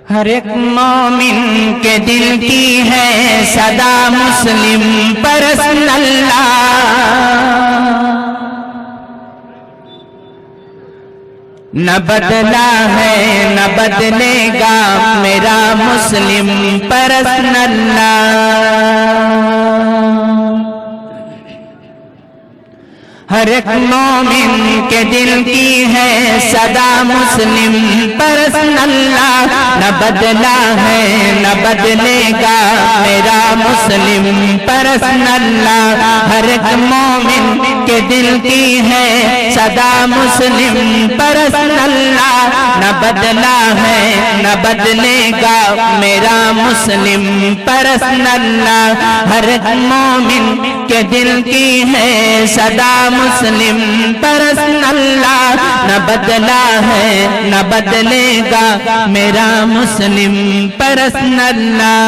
ہر ایک مومن کے دل کی ہے صدا مسلم پرست اللہ، نہ بدلا ہے نہ بدلے گا میرا مسلم پرست اللہ۔ ہر ایک مومن کے دل کی ہے صدا مسلم پرست اللہ، نہ بدلا ہے نہ بدلے گا میرا مسلم پرست اللہ۔ ہر ایک مومن کے دل کی ہے صدا مسلم پرست اللہ، نہ بدلا ہے نہ بدلے گا میرا مسلم پرست اللہ۔ ہر ایک مومن کے دل کی ہے صدا مسلم پرست اللہ، نہ بدلا ہے نہ بدلے گا میرا مسلم پرست اللہ۔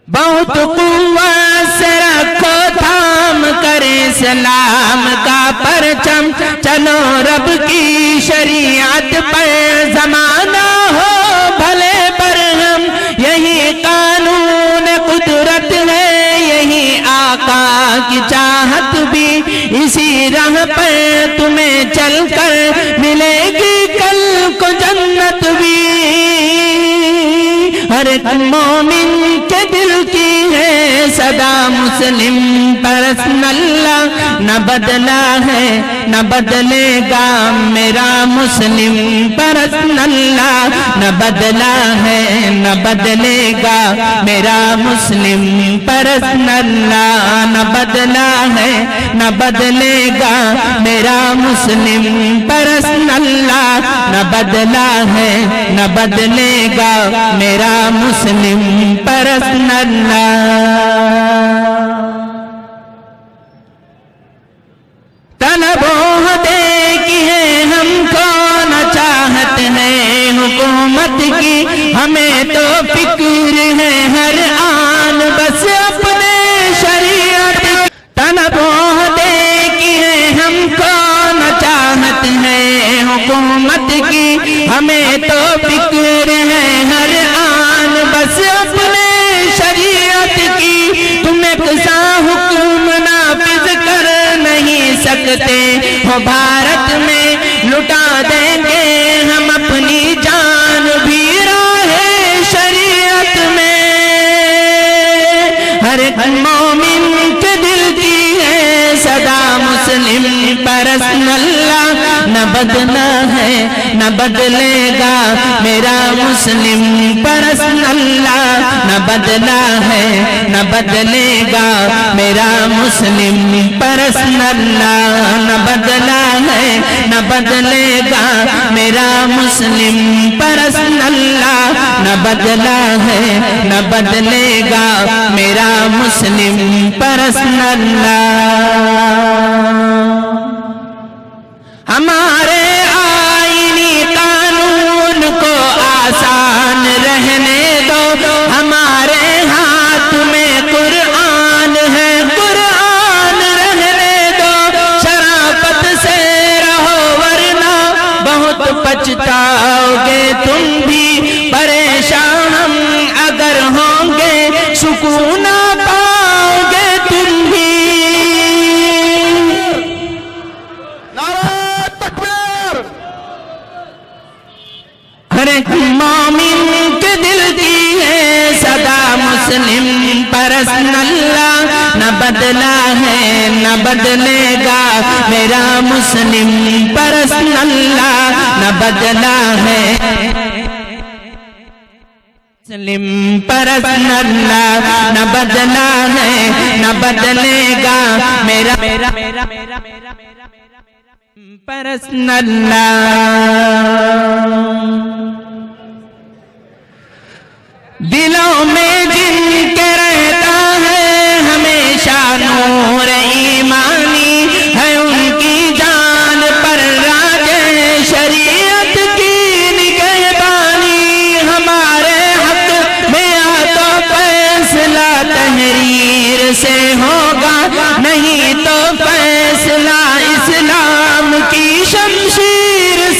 بہت قوت سے رکھو تھام کر اسلام کا پرچم، چلو رب کی شریعت پر زمانہ ہو بھلے برہم، یہی قانون قدرت ہے یہی آقا کی چاہت بھی، اسی راہ پر تمہیں چل کر ملے گی کل کو جنت بھی۔ ہر ایک مومن کے دل کی ہے صدا مسلم پرست اللہ، نہ بدلا ہے نہ بدلے گا میرا مسلم پرست اللہ، نہ بدلا ہے نہ بدلے گا میرا مسلم پرست اللہ، نہ بدلا ہے نہ بدلے گا میرا مسلم پرست اللہ، نہ بدلا ہے نہ بدلے گا میرا مسلم پرست اللہ۔ طلب و ہدے کی ہے ہم کو نہ چاہت ہے حکومت کی، ہمیں تو فکر ہے ہر آن بس اپنے شریعت۔ طلب و ہدے کی ہے ہم کو نہ چاہت ہے حکومت کی، ہمیں تو فکر ہے ہر آن بس اپنے شریعت کی۔ تم ایک سا حکم نافذ کر نہیں سکتے ہو بھارت میں، لٹا دیں گے ہم اپنی جان بھی راہ شریعت میں۔ ہر ایک مومن کے دل کی ہے صدا مسلم پرست اللہ، نہ بدلا ہے نہ بدلے گا میرا مسلم پرست اللہ، نہ بدلا ہے نہ بدلے گا میرا مسلم پرست اللہ، نہ بدلا ہے نہ بدلے گا میرا مسلم پرست اللہ، نہ بدلا ہے نہ بدلے گا میرا مسلم پرست اللہ۔ ہمارے آئینی قانون کو آسان رہنے دو، ہمارے ہاتھ میں قرآن ہے قرآن رہنے دو، شرافت سے رہو ورنہ بہت پچھتاؤ گے تم بھی، پریشان ہم اگر ہوں گے سکون پاؤ گے تم بھی۔ ہر ایک مومن کے دل کی ہے صدا مسلم پرست اللہ، نہ بدلا ہے نہ بدلے گا میرا مسلم پرست اللہ، نہ بدلا ہے مسلم پرست اللہ، نہ بدلا ہے نہ بدلے گا میرا پرست اللہ۔ دلوں میں جن کے رہتا ہے ہمیشہ نور ایمانی، ہے ان کی جان پر راج شریعت کی نگہبانی۔ ہمارے حق میں تو فیصلہ تحریر سے ہوگا، نہیں تو فیصلہ اسلام کی شمشیر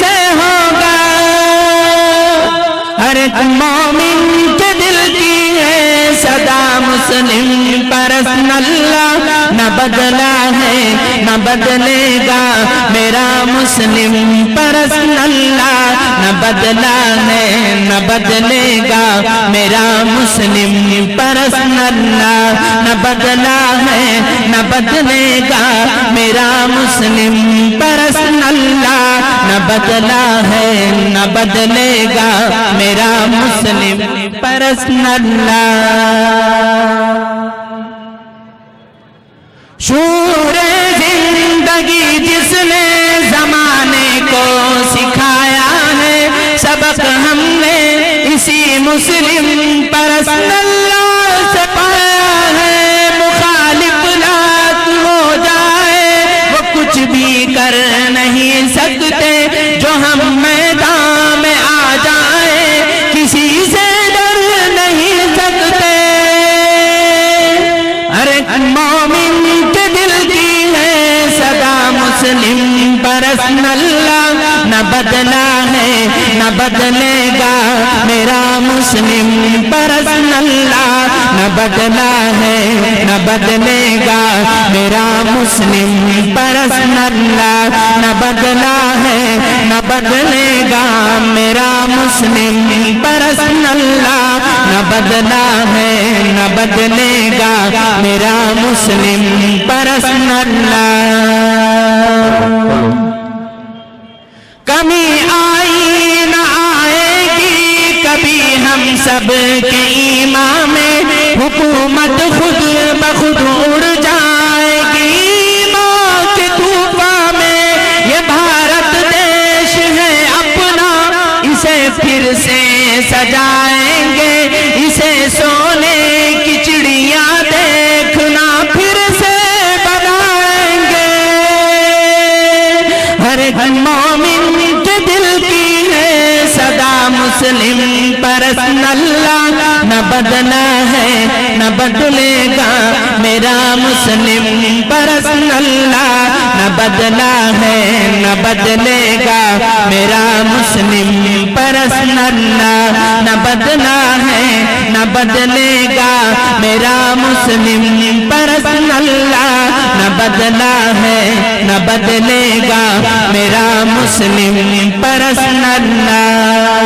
مسلم پرسن اللہ نہ بدلا ہے نہ بدلے گا میرا مسلم پرسن اللہ نہ بدلا ہے نہ بدلے گا میرا مسلم پرسن اللہ نہ بدلا ہے نہ بدلے گا میرا مسلم پرسن اللہ نہ بدلا ہے نہ بدلے گا میرا مسلم پرسن اللہ شور زندگی جس نے زمانے کو سکھایا ہے سبق ہم نے اسی مسلم پرسن اللہ سے پایا ہے مخالف لاکھ ہو جائے وہ کچھ بھی کر نہیں سکتے جو ہم میدان میں آ جائیں کسی سے ڈر نہیں سکتے ہر ایک مومن کے دل کی ہے صدا مسلم پرسن اللہ نہ بدلا ہے نہ بدلے گا میرا مسلم پرسن اللہ نہ بدلا ہے نہ بدلے گا میرا مسلم پرسن اللہ نہ بدلا ہے نہ بدلے گا میرا مسلم پرسن اللہ نہ بدلا ہے نہ بدلے گا میرا مسلم پرسن اللہ کمی آئی نہ آئے گی کبھی ہم سب کے ایمان میں حکومت خود بخود اڑ جائے گی موت کے طوفان میں یہ بھارت دیش ہے اپنا اسے پھر سے سجائیں گے اسے سونے کی چڑیاں دیکھنا پھر سے بنائیں گے ہر ایک مومن کے دل کی ہے صدا مسلم پرسن اللہ نہ بدلا ہے نہ بدلے گا میرا مسلم پرسن اللہ نہ بدلا ہے نہ بدلے گا میرا مسلم پرسن اللہ نہ بدلا ہے نہ بدلے گا میرا مسلم پرسن اللہ نہ بدلا ہے نہ بدلے گا میرا مسلم پرسن اللہ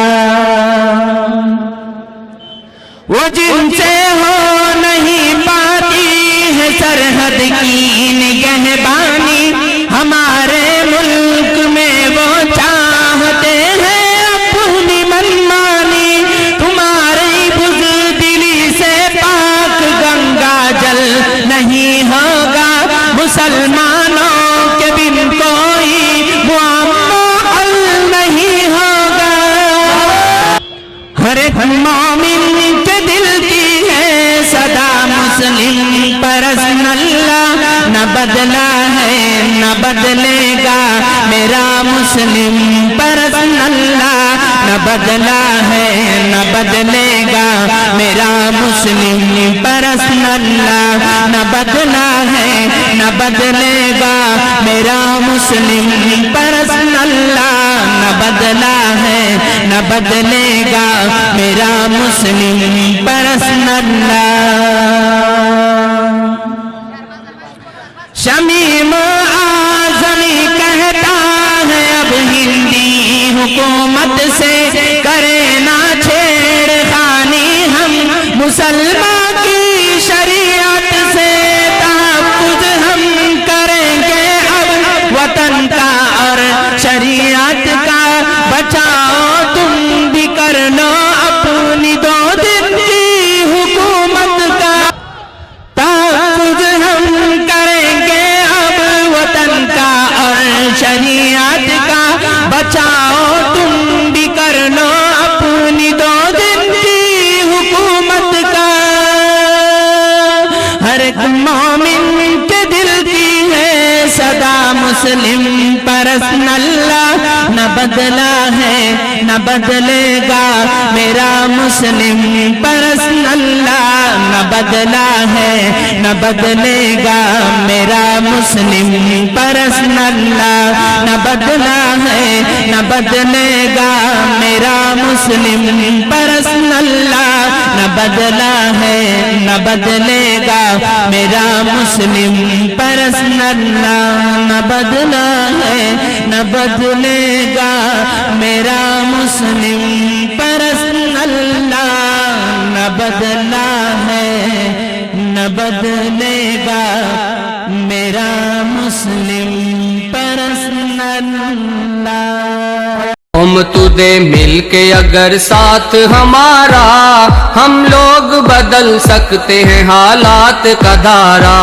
وہ جن سے ہو نہیں پاتی ہے سرحد کی نگہبانی ہمارے ملک میں وہ چاہتے ہیں اپنی منمانی تمہاری بزدلی سے پاک گنگا جل نہیں ہوگا مسلمانوں کے بن کوئی معاملہ حل نہیں ہوگا ہر ایک مومن کے دل کی ہے صدا مسلم پرسن اللہ نہ بدلا ہے نہ بدلے گا میرا مسلم پرسن اللہ نہ بدلا ہے نہ بدلے گا میرا مسلم پرسن اللہ نہ بدلا ہے نہ بدلے گا میرا مسلم پرسن اللہ نہ بدلا ہے نہ بدلے گا میرا مسلم پرسن اللہ شمیم اعظمی کہتا ہے اب ہندی حکومت سے کرے نہ چھیڑ خانی ہم مسلمان کی شریعت سے تحفظ ہم کریں گے اب وطن کا اور شریعت کا بچاؤ تم بھی کر لو اپنی 2 دن کی حکومت کا تحفظ ہم کریں گے اب وطن کا اور شریعت کا بچاؤ تم بھی کر لو اپنی 2 دن کی حکومت کا ہر ایک مومن کے دل کی ہے صدا مسلم پرسن اللہ نہ بدلا ہے نہ بدلے گا میرا مسلم پرسن اللہ نہ بدلا ہے نہ بدلے گا میرا مسلم پرسن اللہ نہ بدلا ہے نہ بدلے گا میرا مسلم پرسن اللہ نہ بدلا ہے نہ بدلے گا میرا مسلم پرسن اللہ نہ بدلا ہے نہ بدلے گا میرا مسلم پرسن اللہ نہ بدلا ہے نہ بدلے گا میرا مسلم پرسن اللہ ہم تجھے مل کے اگر ساتھ ہمارا ہم لوگ بدل سکتے ہیں حالات کا دھارا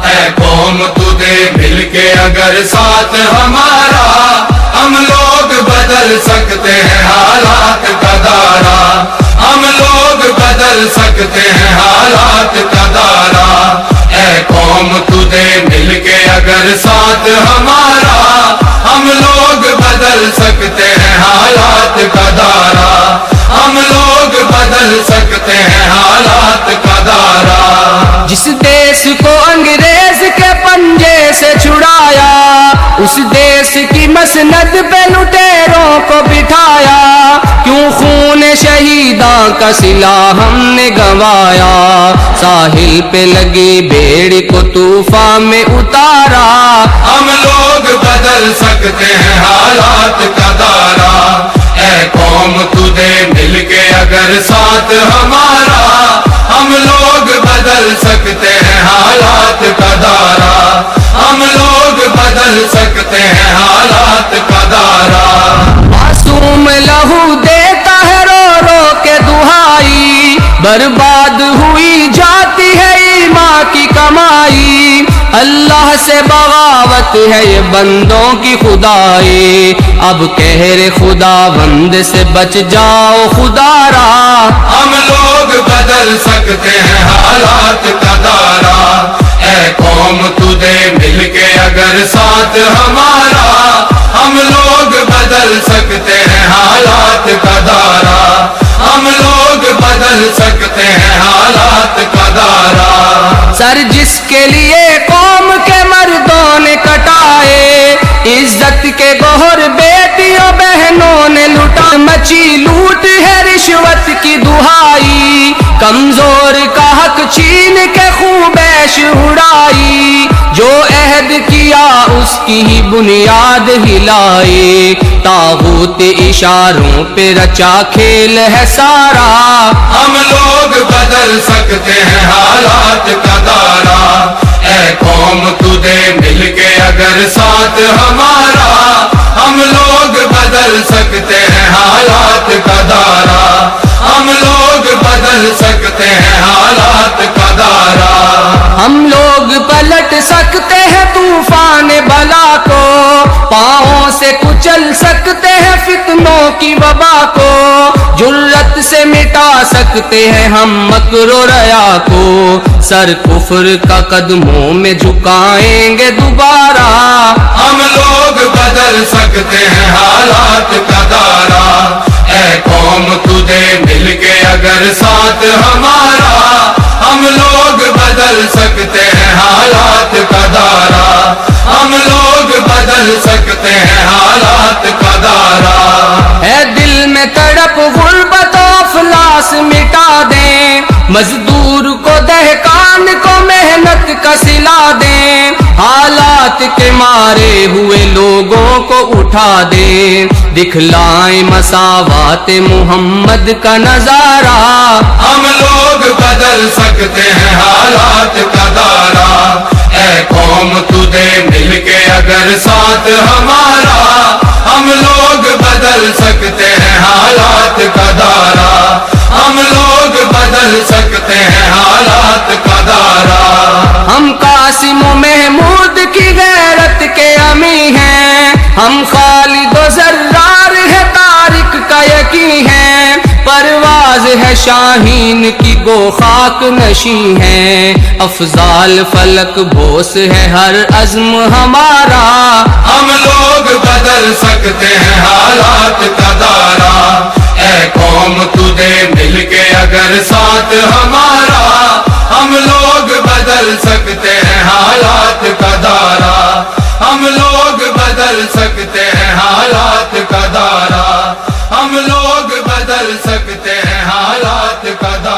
اے قوم تجھے مل کے اگر ساتھ ہمارا ہم لوگ بدل سکتے ہیں حالات کا دھارا ہم لوگ بدل سکتے ہیں حالات کا دھارا اے قوم تجھے مل کے اگر ساتھ ہمارا ہم لوگ بدل سکتے ہیں حالات کا دھارا ہم لوگ بدل سکتے ہیں حالات کا دھارا جس دیس کو انگریز کے پنجے سے چھڑایا اس دیس کی مسند پہ لٹیروں کو بٹھایا کیوں خون شہیداں کا صلہ ہم نے گنوایا ساحل پہ لگی بھیڑ کو طوفان میں اتارا ہم لوگ بدل سکتے ہیں حالات کا دھارا اے قوم تجھے مل کے اگر ساتھ ہمارا ہم لوگ بدل سکتے ہیں حالات کا دھارا ہم لوگ بدل سکتے ہیں حالات کا دھارا معصوم لہو دیتا ہے رو رو کے دہائی برباد ہوئی جاتی ہے ایمان کی کمائی اللہ سے بغاوت ہے یہ بندوں کی خدائی اب قہر خدا بند سے بچ جاؤ خدا را ہم لوگ بدل سکتے ہیں حالات کا دھارا اے قوم تجھے مل کے اگر ساتھ ہمارا ہم لوگ بدل سکتے ہیں حالات کا دھارا ہم لوگ بدل سکتے ہیں حالات کا دھارا سر جس کے لیے قوم کے مردوں نے کٹائے عزت کے گوہر بیٹیوں بہنوں نے لوٹا مچی لوٹ ہے رشوت کی دہائی کمزور کا حق چھین کے خوبیش اڑائی جو عہد کیا اس کی ہی بنیاد ہلائی طاغوت اشاروں پہ رچا کھیل ہے سارا ہم لوگ بدل سکتے ہیں حالات کا دھارا اے قوم تجھے مل کے اگر ساتھ ہمارا ہم لوگ بدل سکتے ہیں حالات کا دھارا ہم لوگ بدل سکتے ہیں حالات کا دھارا ہم لوگ پلٹ سکتے ہیں طوفان بلا کو پاؤں سے کچل سکتے ہیں فتنوں کی وبا کو جرت سے مٹا سکتے ہیں ہم مکر و ریا کو سر کفر کا قدموں میں جھکائیں گے دوبارہ ہم لوگ بدل سکتے ہیں حالات کا دھارا اے قوم تجھے مل کے اگر ساتھ ہمارا ہم لوگ بدل سکتے ہیں حالات کا دھارا ہم لوگ بدل سکتے ہیں حالات کا دھارا ہے دل میں تڑپ غربت و افلاس مٹا دیں مزدور کو دہقان کو محنت کا صلہ دیں حالات کے مارے ہوئے لوگوں کو اٹھا دیں دکھلائیں مساوات محمد کا نظارہ ہم لوگ بدل سکتے ہیں حالات کا دھارا اے قوم تجھے مل کے اگر ساتھ ہمارا ہم لوگ بدل سکتے ہیں حالات کا دھارا ہم لوگ بدل سکتے ہیں حالات کا دھارا ہم قاسم و محمود کی غیرت کے امی ہیں ہم خالد و زرار ہے طارق کا یقین ہے پرواز ہے شاہین کی گو خاک نشیں ہے افضال فلک بوس ہے ہر عزم ہمارا ہم لوگ بدل سکتے ہیں حالات کا دھارا اے قوم تجھے مل کے اگر ساتھ ہمارا ہم لوگ بدل سکتے ہیں حالات کا دھارا ہم لوگ بدل سکتے ہیں حالات کا دھارا ہم لوگ بدل سکتے ہیں حالات کا دھارا